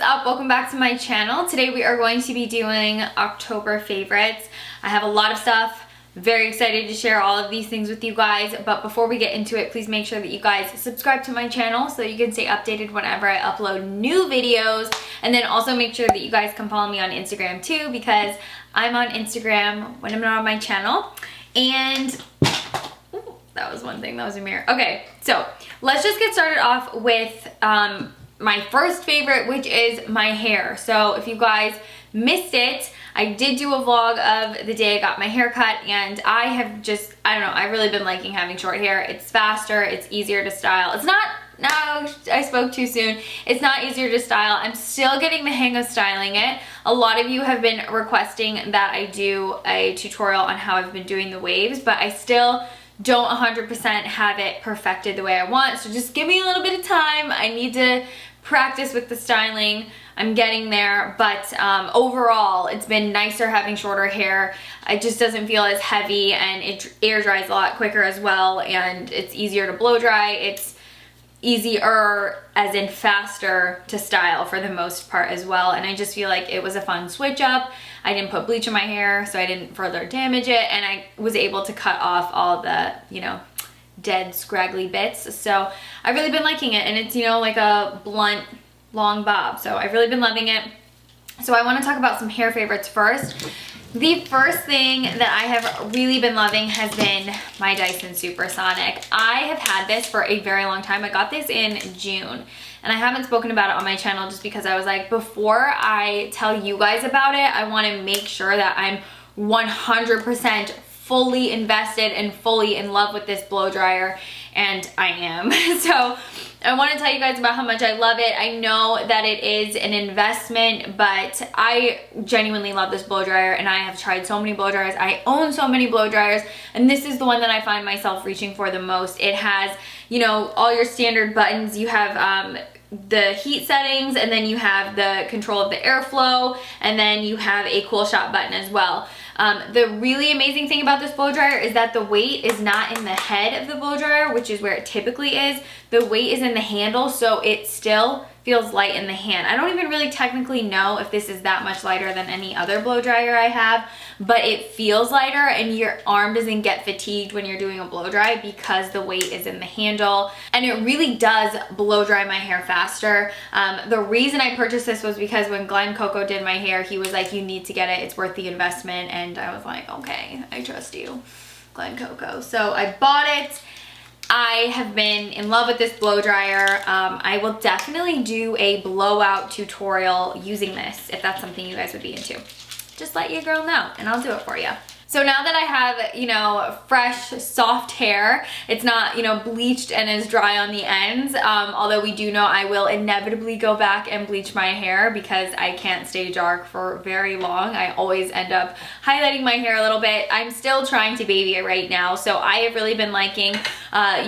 up? Welcome back to my channel. Today we are going to be doing October favorites. I have a lot of stuff. Very excited to share all of these things with you guys, but before we get into it, please make sure that you guys subscribe to my channel so you can stay updated whenever I upload new videos, and then also make sure that you guys can follow me on Instagram too, because I'm on Instagram when I'm not on my channel. And ooh, that was one thing, that was a mirror. Okay, so let's just get started off with my first favorite, which is my hair. So if you guys missed it, I did do a vlog of the day I got my hair cut, and I have just, I don't know, I've really been liking having short hair. It's faster, it's easier to style. It's not, no, I spoke too soon. It's not easier to style. I'm still getting the hang of styling it. A lot of you have been requesting that I do a tutorial on how I've been doing the waves, but I still don't 100% have it perfected the way I want. So just give me a little bit of time. I need to practice with the styling. I'm getting there, but overall it's been nicer having shorter hair. It just doesn't feel as heavy, and it air dries a lot quicker as well, and it's easier to blow dry. It's easier as in faster to style for the most part as well, and I just feel like it was a fun switch up. I didn't put bleach in my hair, so I didn't further damage it, and I was able to cut off all the, you know, dead scraggly bits. So I've really been liking it, and it's, you know, like a blunt long bob, so I've really been loving it. So I want to talk about some hair favorites first. The first thing that I have really been loving has been my Dyson Supersonic. I have had this for a very long time. I got this in June, and I haven't spoken about it on my channel just because I was like, before I tell you guys about it, I want to make sure that I'm 100% fully invested and fully in love with this blow dryer, and I am. So I want to tell you guys about how much I love it. I know that it is an investment, but I genuinely love this blow dryer, and I have tried so many blow dryers. I own so many blow dryers, and this is the one that I find myself reaching for the most. It has, you know, all your standard buttons. You have the heat settings, and then you have the control of the airflow, and then you have a cool shot button as well. The really amazing thing about this blow dryer is that the weight is not in the head of the blow dryer, which is where it typically is. The weight is in the handle, so it still feels light in the hand. I don't even really technically know if this is that much lighter than any other blow dryer I have, but it feels lighter, and your arm doesn't get fatigued when you're doing a blow dry because the weight is in the handle, and it really does blow dry my hair faster. The reason I purchased this was because when Glenn Coco did my hair, he was like, you need to get it, it's worth the investment, and I was like, okay, I trust you, Glenn Coco. So I bought it. I have been in love with this blow dryer. I will definitely do a blowout tutorial using this if that's something you guys would be into. Just let your girl know and I'll do it for you. So now that I have, you know, fresh, soft hair, it's not, you know, bleached and is dry on the ends, although we do know I will inevitably go back and bleach my hair because I can't stay dark for very long. I always end up highlighting my hair a little bit. I'm still trying to baby it right now, so I have really been liking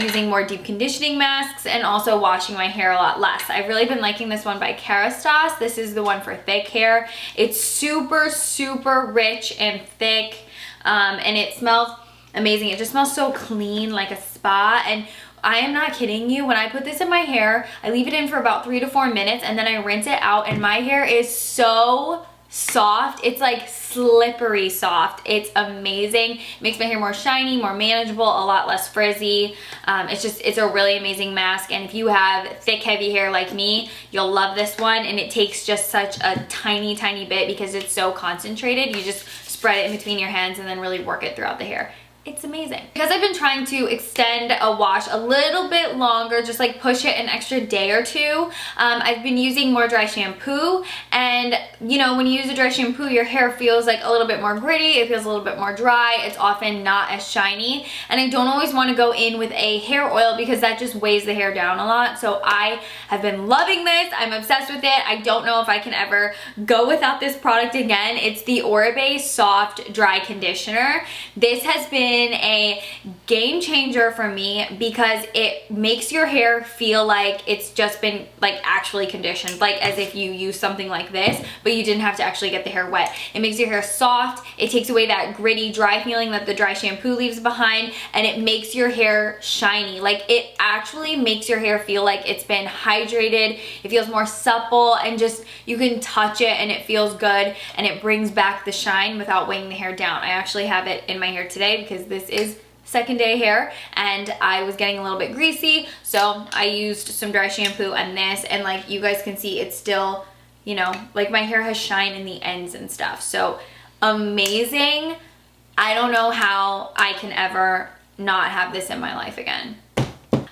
using more deep conditioning masks and also washing my hair a lot less. I've really been liking this one by Kerastase. This is the one for thick hair. It's super, super rich and thick. And it smells amazing. It just smells so clean, like a spa. And I am not kidding you, when I put this in my hair, I leave it in for about 3 to 4 minutes, and then I rinse it out, and my hair is so soft. It's like slippery soft. It's amazing. It makes my hair more shiny, more manageable, a lot less frizzy. It's a really amazing mask, and if you have thick, heavy hair like me, you'll love this one. And it takes just such a tiny, tiny bit because it's so concentrated. You just spread it in between your hands and then really work it throughout the hair. It's amazing. Because I've been trying to extend a wash a little bit longer, just like push it an extra day or two, I've been using more dry shampoo, and you know, when you use a dry shampoo, your hair feels like a little bit more gritty, it feels a little bit more dry, it's often not as shiny, and I don't always want to go in with a hair oil because that just weighs the hair down a lot. So I have been loving this. I'm obsessed with it. I don't know if I can ever go without this product again. It's the Oribe Soft Dry Conditioner. This has been been a game changer for me because it makes your hair feel like it's just been like actually conditioned, like as if you use something like this, but you didn't have to actually get the hair wet. It makes your hair soft. It takes away that gritty, dry feeling that the dry shampoo leaves behind, and it makes your hair shiny. Like it actually makes your hair feel like it's been hydrated. It feels more supple, and just you can touch it and it feels good, and it brings back the shine without weighing the hair down. I actually have it in my hair today because this is second day hair and I was getting a little bit greasy, so I used some dry shampoo and this, and like you guys can see, it's still, you know, like my hair has shine in the ends and stuff. So amazing. I don't know how I can ever not have this in my life again.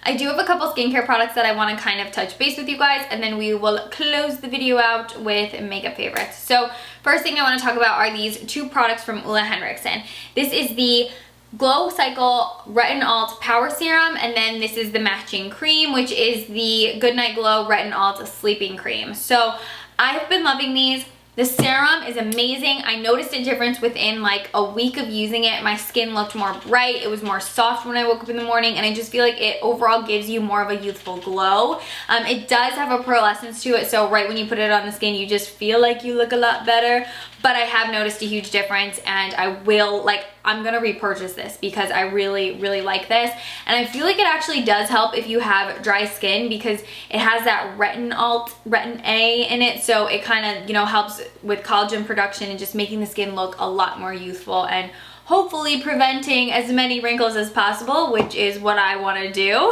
I do have a couple skincare products that I want to kind of touch base with you guys, and then we will close the video out with makeup favorites. So first thing I want to talk about are these two products from Ole Henriksen. This is the Glow Cycle Retin-alt Power Serum, and then this is the matching cream, which is the Goodnight Glow Retin-alt Sleeping Cream. So I've been loving these. The serum is amazing. I noticed a difference within like a week of using it. My skin looked more bright. It was more soft when I woke up in the morning, and I just feel like it overall gives you more of a youthful glow. It does have a pearlescence to it, so right when you put it on the skin, you just feel like you look a lot better. But I have noticed a huge difference, and I'm gonna repurchase this because I really, really like this. And I feel like it actually does help if you have dry skin because it has that retin-alt, retin A in it. So it kind of, you know, helps with collagen production and just making the skin look a lot more youthful, and hopefully preventing as many wrinkles as possible, which is what I want to do.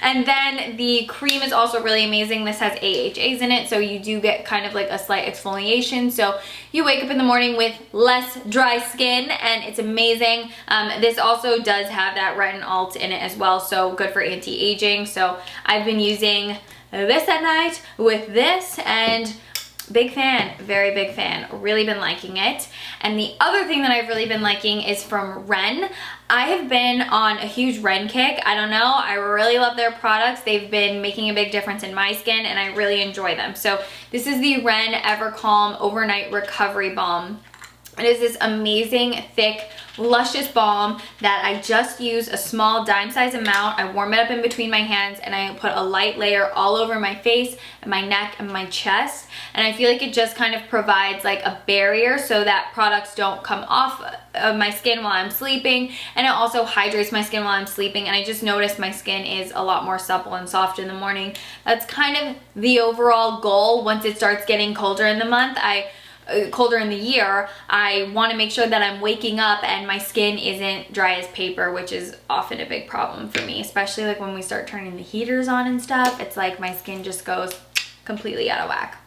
And then the cream is also really amazing. This has AHAs in it, so you do get kind of like a slight exfoliation, so you wake up in the morning with less dry skin, and it's amazing. This also does have that retin-alt in it as well, so good for anti-aging. So I've been using this at night with this, and big fan, very big fan, really been liking it. And the other thing that I've really been liking is from Ren. I have been on a huge Ren kick. I don't know, I really love their products. They've been making a big difference in my skin, and I really enjoy them. So this is the Ren Ever Calm Overnight Recovery Balm. It is this amazing, thick, luscious balm that I just use a small dime-size amount. I warm it up in between my hands, and I put a light layer all over my face and my neck and my chest. And I feel like it just kind of provides like a barrier so that products don't come off of my skin while I'm sleeping. And it also hydrates my skin while I'm sleeping. And I just noticed my skin is a lot more supple and soft in the morning. That's kind of the overall goal. Once it starts getting colder in the month, colder in the year, I want to make sure that I'm waking up and my skin isn't dry as paper, which is often a big problem for me, especially like when we start turning the heaters on and stuff. It's like my skin just goes completely out of whack.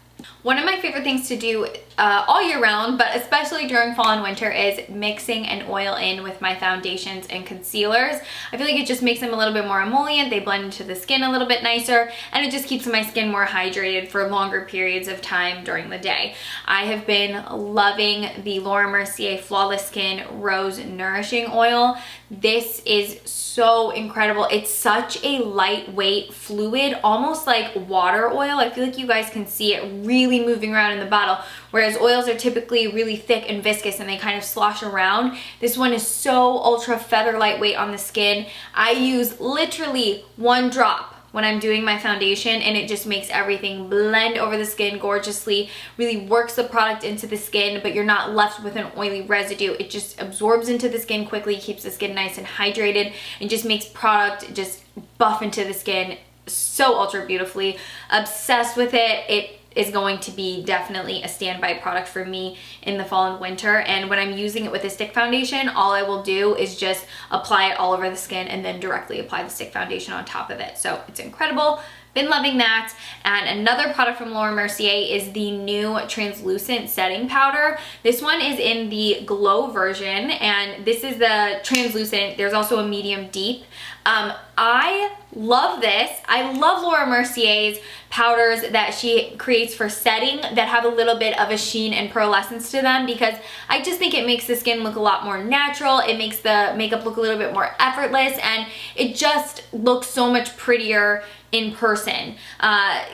One of my favorite things to do all year round, but especially during fall and winter, is mixing an oil in with my foundations and concealers. I feel like it just makes them a little bit more emollient, they blend into the skin a little bit nicer, and it just keeps my skin more hydrated for longer periods of time during the day. I have been loving the Laura Mercier Flawless Skin Rose Nourishing Oil. This is so incredible. It's such a lightweight fluid, almost like water oil. I feel like you guys can see it really moving around in the bottle, whereas oils are typically really thick and viscous and they kind of slosh around. This one is so ultra feather lightweight on the skin. I use literally one drop when I'm doing my foundation, and it just makes everything blend over the skin gorgeously, really works the product into the skin, but you're not left with an oily residue. It just absorbs into the skin quickly, keeps the skin nice and hydrated, and just makes product just buff into the skin so ultra beautifully. Obsessed with it. It is going to be definitely a standby product for me in the fall and winter. And when I'm using it with a stick foundation, all I will do is just apply it all over the skin and then directly apply the stick foundation on top of it. So it's incredible. Been loving that. And another product from Laura Mercier is the new translucent setting powder. This one is in the glow version, and this is the translucent. There's also a medium deep. I love this. I love Laura Mercier's powders that she creates for setting that have a little bit of a sheen and pearlescence to them, because I just think it makes the skin look a lot more natural. It makes the makeup look a little bit more effortless, and it just looks so much prettier in person.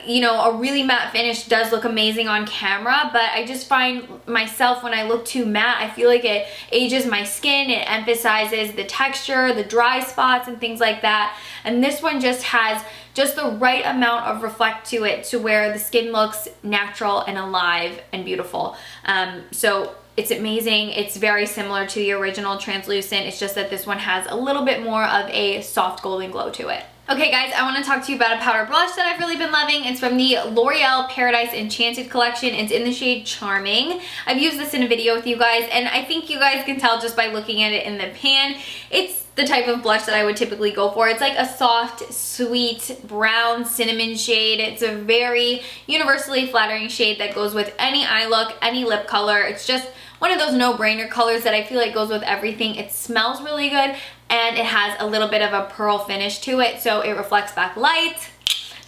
You know, a really matte finish does look amazing on camera, but I just find myself when I look too matte, I feel like it ages my skin, it emphasizes the texture, the dry spots and things like that. And this one just has just the right amount of reflect to it to where the skin looks natural and alive and beautiful. So it's amazing. It's very similar to the original translucent. It's just that this one has a little bit more of a soft golden glow to it. Okay guys, I want to talk to you about a powder blush that I've really been loving. It's from the L'Oreal Paradise Enchanted collection. It's in the shade Charming. I've used this in a video with you guys, and I think you guys can tell just by looking at it in the pan. It's the type of blush that I would typically go for. It's like a soft, sweet, brown cinnamon shade. It's a very universally flattering shade that goes with any eye look, any lip color. It's just one of those no-brainer colors that I feel like goes with everything. It smells really good, and it has a little bit of a pearl finish to it, so it reflects back light,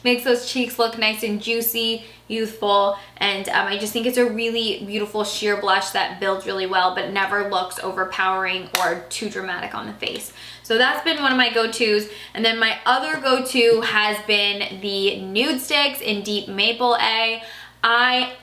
makes those cheeks look nice and juicy, youthful, and I just think it's a really beautiful sheer blush that builds really well but never looks overpowering or too dramatic on the face. So that's been one of my go-tos. And then my other go-to has been the Nude Sticks in Deep Maple A. I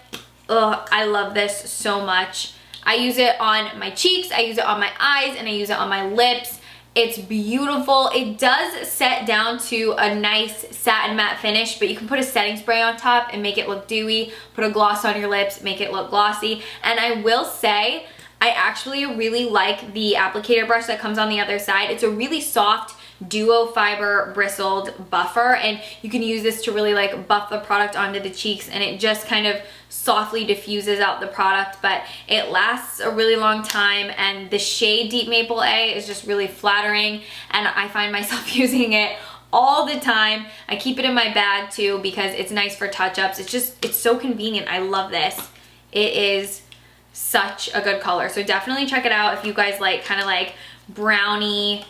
love this so much. I use it on my cheeks, I use it on my eyes, and I use it on my lips. It's beautiful. It does set down to a nice satin matte finish, but you can put a setting spray on top and make it look dewy, put a gloss on your lips, make it look glossy. And I will say, I actually really like the applicator brush that comes on the other side. It's a really soft duo fiber bristled buffer, and you can use this to really like buff the product onto the cheeks, and it just kind of softly diffuses out the product, but it lasts a really long time. And the shade Deep Maple A is just really flattering, and I find myself using it all the time. I keep it in my bag too because it's nice for touch-ups. It's so convenient. I love this. It is such a good color, so definitely check it out if you guys like kind of like brownie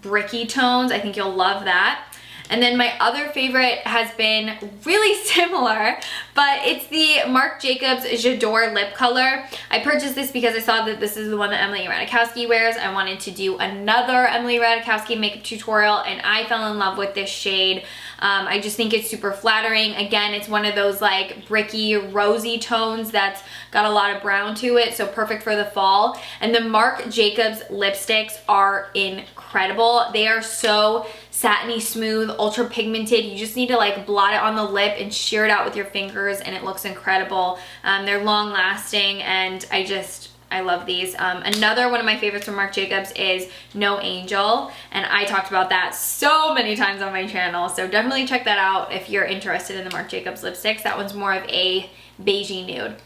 bricky tones. I think you'll love that. And then my other favorite has been really similar, but it's the Marc Jacobs J'adore lip color. I purchased this because I saw that this is the one that Emily Ratajkowski wears. I wanted to do another Emily Ratajkowski makeup tutorial, and I fell in love with this shade. I just think it's super flattering. Again, it's one of those like bricky, rosy tones that's got a lot of brown to it, so perfect for the fall. And the Marc Jacobs lipsticks are incredible. They are so satiny smooth, ultra pigmented. You just need to like blot it on the lip and shear it out with your fingers, and it looks incredible. They're long lasting, and I love these. Another one of my favorites from Marc Jacobs is No Angel, and I talked about that so many times on my channel, so definitely check that out if you're interested in the Marc Jacobs lipsticks. That one's more of a beigey nude.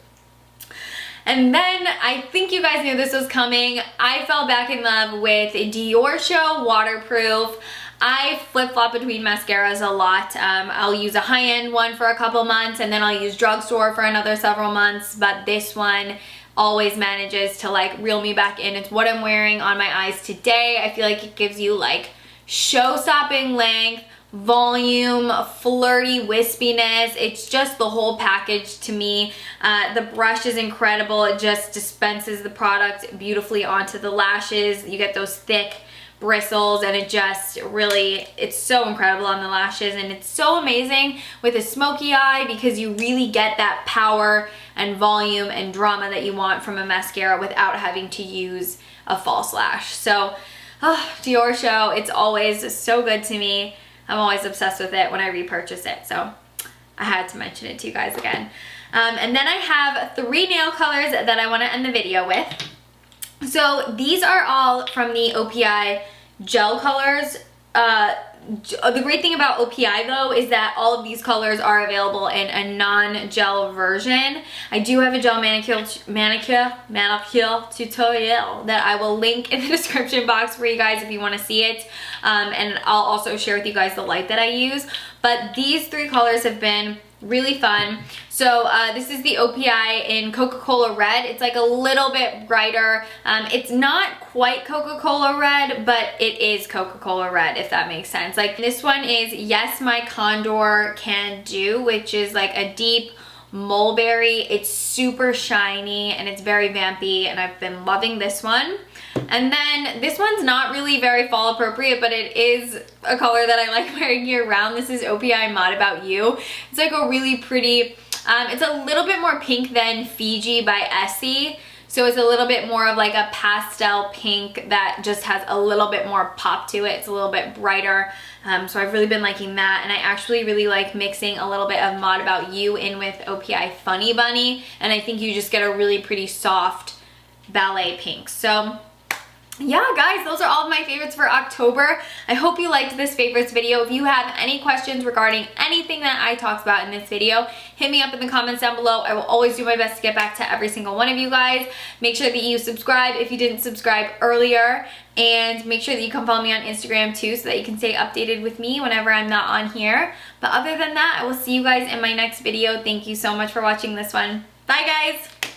And then I think you guys knew this was coming. I fell back in love with Dior Show Waterproof. I flip-flop between mascaras a lot. I'll use a high-end one for a couple months, and then I'll use drugstore for another several months, but this one always manages to like reel me back in. It's what I'm wearing on my eyes today. I feel like it gives you like show-stopping length, volume, flirty wispiness. It's just the whole package to me. The brush is incredible. It just dispenses the product beautifully onto the lashes. You get those thick bristles, and it just really, it's so incredible on the lashes, and it's so amazing with a smoky eye because you really get that power and volume and drama that you want from a mascara without having to use a false lash. So Dior Show, it's always so good to me. I'm always obsessed with it when I repurchase it, so I had to mention it to you guys again. And then I have 3 nail colors that I want to end the video with. So these are all from the OPI gel colors. The great thing about OPI though is that all of these colors are available in a non-gel version. I do have a gel manicure tutorial that I will link in the description box for you guys if you want to see it. And I'll also share with you guys the light that I use. But these 3 colors have been really fun. So this is the OPI in Coca-Cola Red. It's like a little bit brighter. It's not quite Coca-Cola Red, but it is Coca-Cola Red, if that makes sense. Like this one is Yes My Condor Can Do, which is like a deep Mulberry. It's super shiny and it's very vampy, and I've been loving this one. And then this one's not really very fall appropriate, but it is a color that I like wearing year round. This is OPI Mod About You. It's like a really pretty, it's a little bit more pink than Fiji by Essie. So it's a little bit more of like a pastel pink that just has a little bit more pop to it. It's a little bit brighter. So I've really been liking that. And I actually really like mixing a little bit of Mod About You in with OPI Funny Bunny. And I think you just get a really pretty soft ballet pink. So yeah, guys, those are all of my favorites for October. I hope you liked this favorites video. If you have any questions regarding anything that I talked about in this video, hit me up in the comments down below. I will always do my best to get back to every single one of you guys. Make sure that you subscribe if you didn't subscribe earlier, and make sure that you come follow me on Instagram too, so that you can stay updated with me whenever I'm not on here. But other than that, I will see you guys in my next video. Thank you so much for watching this one. Bye, guys!